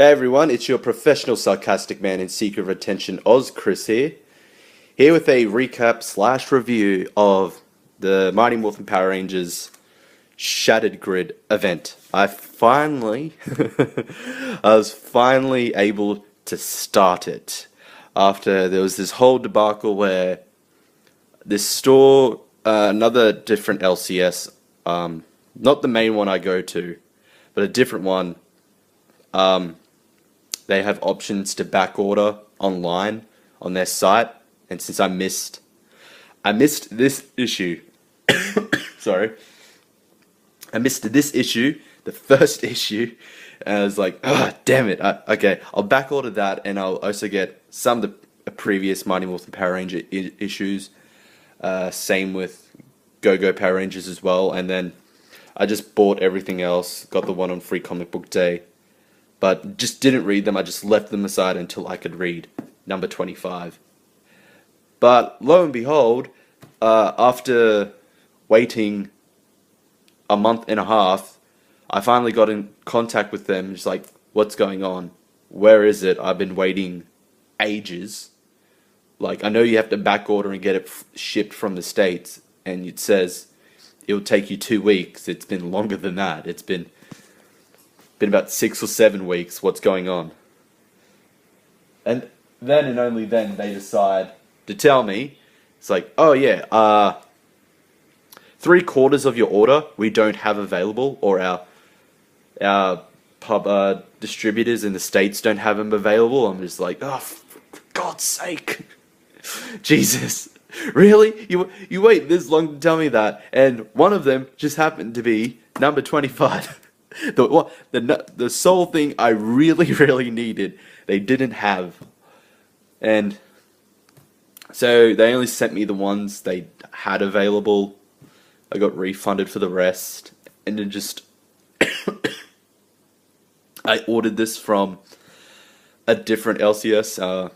Hey everyone, it's your professional sarcastic man in secret retention, Oz Chris here with a recap slash review of the Mighty Morphin Power Rangers Shattered Grid event. I was finally able to start it after there was this whole debacle where this store, another different LCS, not the main one I go to, but a different one. They have options to back order online on their site, and since I missed this issue. Sorry, I missed this issue, the first issue, and I was like, oh, damn it. Okay, I'll back order that, and I'll also get some of the previous Mighty Morphin Power Ranger issues. Same with Go-Go Power Rangers as well, and then I just bought everything else, got the one on Free Comic Book Day, but just didn't read them. I just left them aside until I could read number 25. But lo and behold, after waiting a month and a half, I finally got in contact with them. Just like, what's going on? Where is it? I've been waiting ages. Like, I know you have to back order and get it shipped from the States, and it says it'll take you 2 weeks. It's been longer than that. It's been about 6 or 7 weeks. What's going on? And then and only then they decide to tell me. It's like, oh yeah, 3/4 of your order we don't have available, or our pub distributors in the States don't have them available. I'm just like, oh, for God's sake, Jesus, really? You wait this long to tell me that? And one of them just happened to be number 25. The sole thing I really, really needed, they didn't have. And so they only sent me the ones they had available. I got refunded for the rest. And then just I ordered this from a different LCS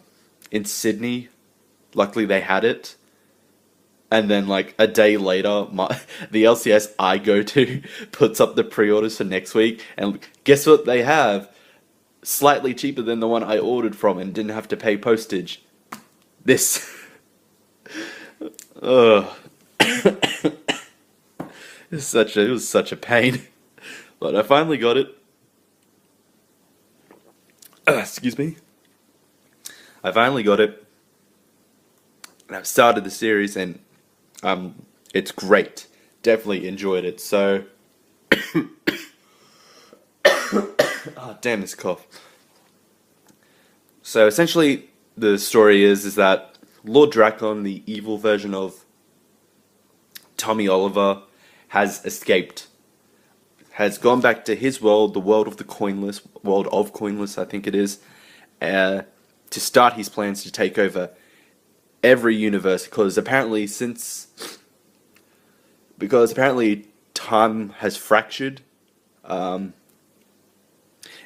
in Sydney. Luckily they had it. And then, like, a day later, the LCS I go to puts up the pre-orders for next week, and guess what they have? Slightly cheaper than the one I ordered from, and didn't have to pay postage. This. Ugh. It was such a pain. But I finally got it. Excuse me. I finally got it. And I've started the series, and it's great. Definitely enjoyed it. So, oh, damn this cough. So essentially, the story is that Lord Drakkon, the evil version of Tommy Oliver, has escaped. Has gone back to his world, the world of Coinless, I think it is, to start his plans to take over every universe, because apparently time has fractured, and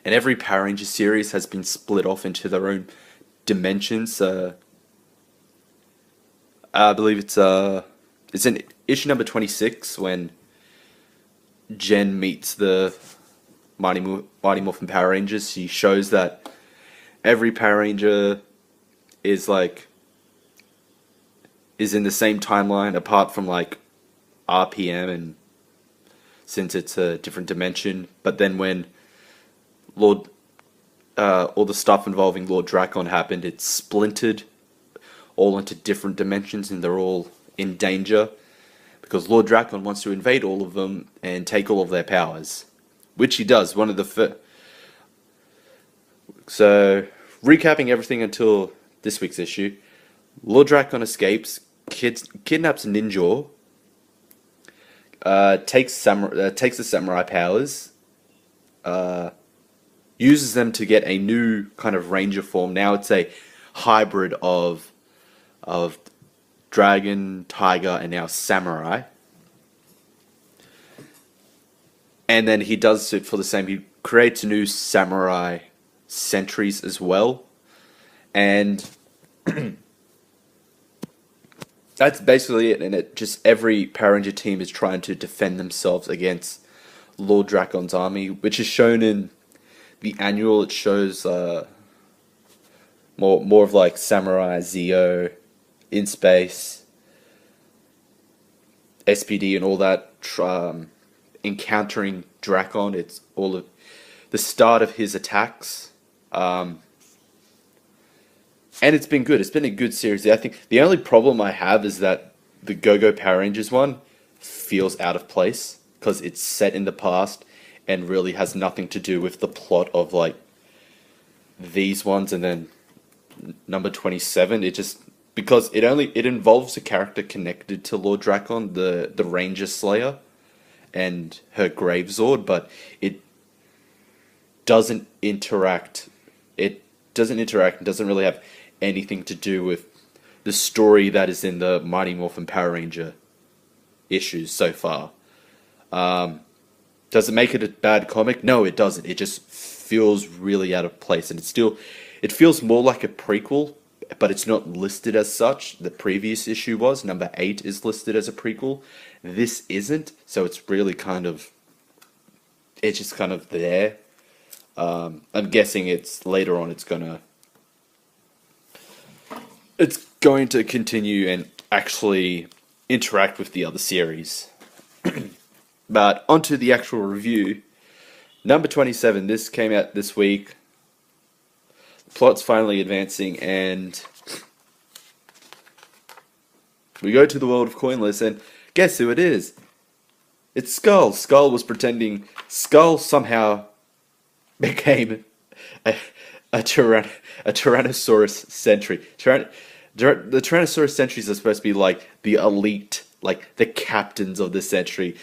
every Power Ranger series has been split off into their own dimensions. I believe it's in issue number 26 when Jen meets the Mighty Morphin Power Rangers. She shows that every Power Ranger is in the same timeline, apart from like RPM, and since it's a different dimension. But then when all the stuff involving Lord Drakkon happened, it splintered all into different dimensions, and they're all in danger because Lord Drakkon wants to invade all of them and take all of their powers, which he does. So, recapping everything until this week's issue, Lord Drakkon escapes, kidnaps Ninja, takes the samurai powers, uses them to get a new kind of ranger form. Now it's a hybrid of dragon, tiger, and now samurai. And then he does it for the same. He creates new samurai sentries as well, and that's basically it. And every Power Ranger team is trying to defend themselves against Lord Drakkon's army, which is shown in the annual, it shows more of like Samurai, Zio, in space, SPD, and all that. Encountering Drakkon, it's all of the start of his attacks. And it's been good. It's been a good series. I think the only problem I have is that the Go-Go Power Rangers one feels out of place because it's set in the past and really has nothing to do with the plot of like these ones. And then number 27, it just because it involves a character connected to Lord Drakkon, the Ranger Slayer, and her Grave Zord, but it doesn't interact. It doesn't interact and doesn't really have anything to do with the story that is in the Mighty Morphin Power Ranger issues so far. Does it make it a bad comic? No, it doesn't. It just feels really out of place, and it feels more like a prequel, but it's not listed as such. The previous issue was, number 8 is listed as a prequel. This isn't, so it's really it's just kind of there. I'm guessing it's later on. It's going to continue and actually interact with the other series. But onto the actual review. Number 27. This came out this week. Plot's finally advancing, and we go to the world of Coinless, and guess who it is? It's Skull. Skull somehow became a Tyrannosaurus sentry. The Tyrannosaurus sentries are supposed to be like the elite, like the captains of the sentry.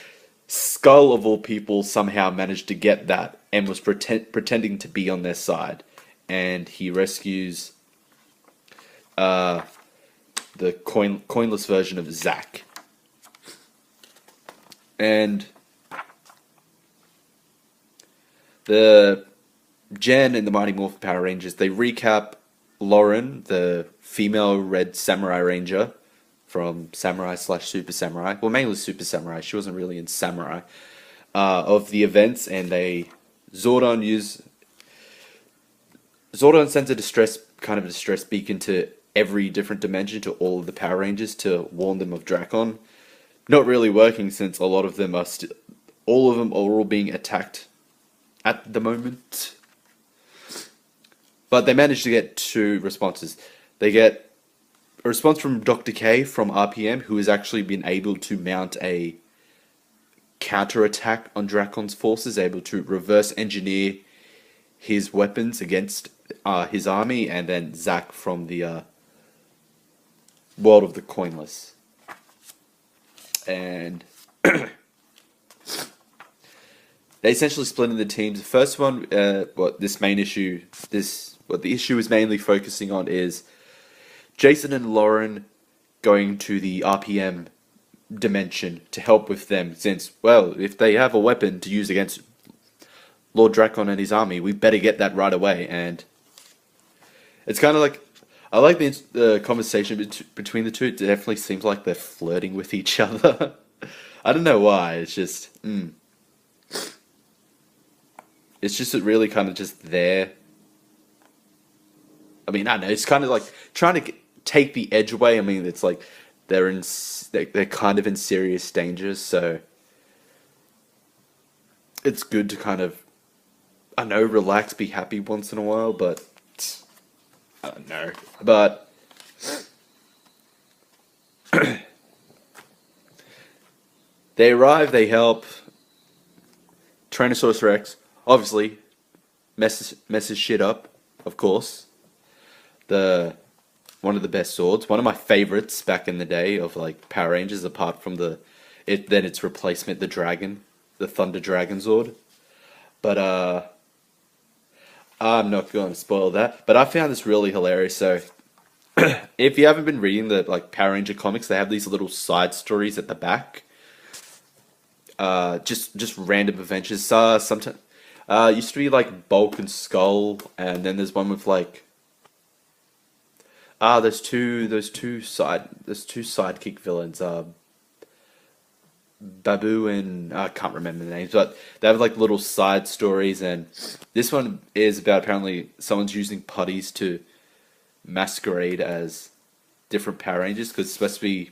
Skull, of all people, somehow managed to get that and was pretending to be on their side. And he rescues the coinless version of Zack. And the Jen and the Mighty Morphin Power Rangers, they recap Lauren, the female Red Samurai Ranger from Samurai/Super Samurai, well, mainly Super Samurai, she wasn't really in Samurai, of the events, and Zordon sends a distress beacon to every different dimension, to all of the Power Rangers, to warn them of Drakkon. Not really working, since a lot of them are all being attacked at the moment. But they managed to get 2 responses. They get a response from Dr. K from RPM, who has actually been able to mount a counterattack on Drakkon's forces, able to reverse engineer his weapons against his army, and then Zack from the world of the Coinless. And they essentially split into teams. The first one, the issue is mainly focusing on is Jason and Lauren going to the RPM dimension to help with them, since, well, if they have a weapon to use against Lord Drakkon and his army, we better get that right away. And it's kind of like, I like the conversation between the two. It definitely seems like they're flirting with each other. I don't know why. It's just, it's just really kind of just there. I mean, I don't know. It's kind of like trying to take the edge away. I mean, it's like they're kind of in serious danger, so it's good to kind of, I know, relax, be happy once in a while, but I don't know. But they arrive, they help. Tyrannosaurus Rex obviously messes shit up, of course. One of the best swords, one of my favorites back in the day of like Power Rangers, apart from its replacement, the Thunder Dragon Zord. But I'm not going to spoil that. But I found this really hilarious. So if you haven't been reading the like Power Ranger comics, they have these little side stories at the back. Just random adventures. Sometimes used to be like Bulk and Skull, and then there's one with like there's two sidekick villains. Babu and I can't remember the names, but they have like little side stories, and this one is about apparently someone's using putties to masquerade as different Power Rangers because it's supposed to be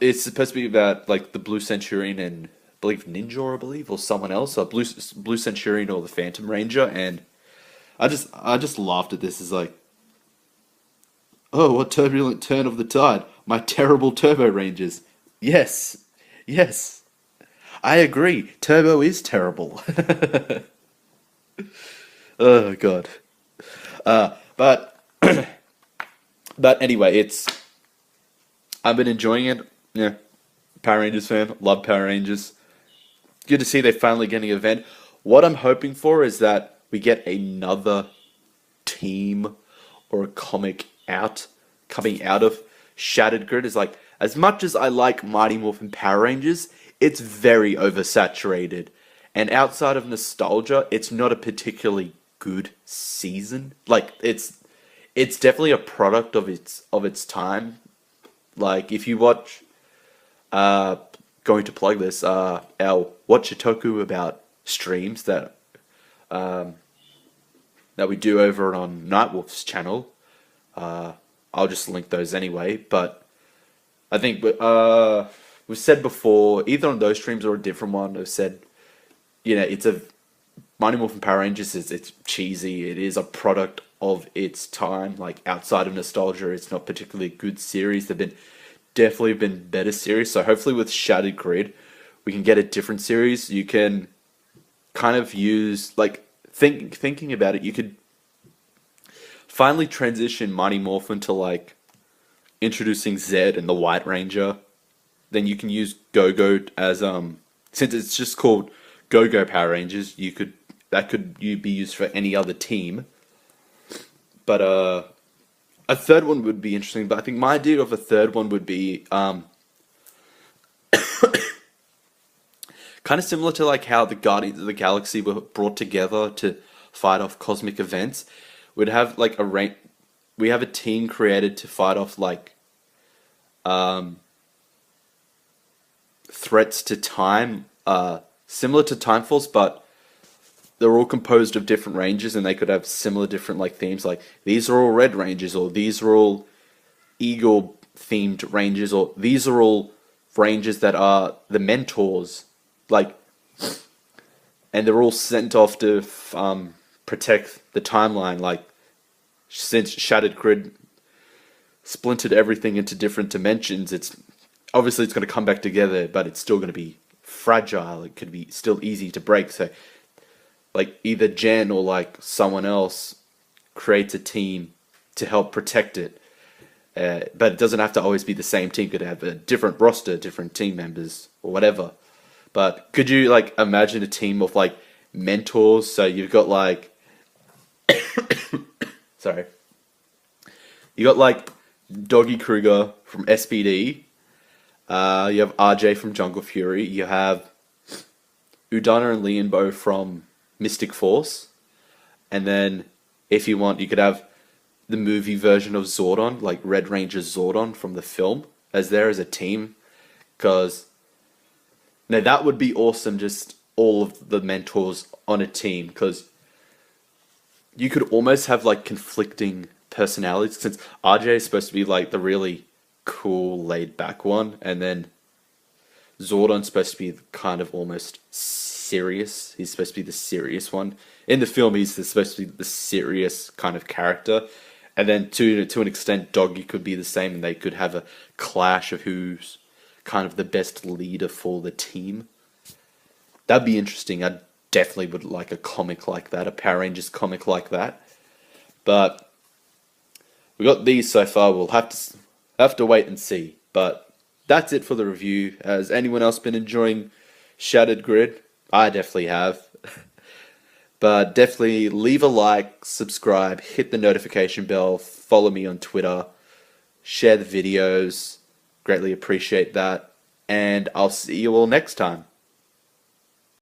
It's supposed to be about like the Blue Centurion and I believe Ninja, I believe, or someone else, or Blue Centurion or the Phantom Ranger, and I just laughed at this. It's like, oh, what turbulent turn of the tide! My terrible Turbo Rangers. Yes, yes, I agree. Turbo is terrible. Oh God. But but anyway, I've been enjoying it. Yeah, Power Rangers fan, love Power Rangers. Good to see they're finally getting an event. What I'm hoping for is that we get another team or a comic coming out of Shattered Grid. Is like, as much as I like Mighty Morphin Power Rangers, it's very oversaturated. And outside of nostalgia, it's not a particularly good season. Like it's definitely a product of its time. Like if you watch going to plug this our Watchitoku about streams that we do over on Nightwolf's channel. I'll just link those anyway. But I think we've said before, either on those streams or a different one, I've said, it's a Mighty Morphin Power Rangers it's cheesy. It is a product of its time. Like outside of nostalgia, it's not particularly a good series. They've definitely been better series. So hopefully with Shattered Grid, we can get a different series. You can kind of use like thinking about it. You could finally transition Mighty Morphin to like introducing Zed and the White Ranger. Then you can use Go-Go as since it's just called Go-Go Power Rangers. That could be used for any other team. But a third one would be interesting. But I think my idea of a third one would be kind of similar to like how the Guardians of the Galaxy were brought together to fight off cosmic events. We'd have like we have a team created to fight off like threats to time, similar to Time Force, but they're all composed of different ranges, and they could have similar different like themes. Like these are all Red Rangers, or these are all Eagle themed Rangers, or these are all Rangers that are the mentors. Like, and they're all sent off to protect the timeline. Like, since Shattered Grid splintered everything into different dimensions, it's going to come back together, but it's still going to be fragile. It could be still easy to break. So, like either Jen or like someone else creates a team to help protect it. But it doesn't have to always be the same team. It could have a different roster, different team members, or whatever. But could you like imagine a team of like mentors? So you've got like sorry. You got like Doggy Kruger from SPD. You have RJ from Jungle Fury. You have Udana and Leonbo from Mystic Force. And then if you want, you could have the movie version of Zordon, like Red Ranger Zordon from the film, as a team. Because now that would be awesome, just all of the mentors on a team, because you could almost have like conflicting personalities, since RJ is supposed to be like the really cool, laid back one, and then Zordon's supposed to be kind of almost serious. He's supposed to be the serious one. In the film, he's supposed to be the serious kind of character. And then to an extent, Doggy could be the same, and they could have a clash of who's kind of the best leader for the team. That'd be interesting. I definitely would like a comic like that, a Power Rangers comic like that. But we got these so far. We'll have to wait and see. But that's it for the review. Has anyone else been enjoying Shattered Grid? I definitely have. But definitely leave a like, subscribe, hit the notification bell, follow me on Twitter, share the videos. Greatly appreciate that. And I'll see you all next time.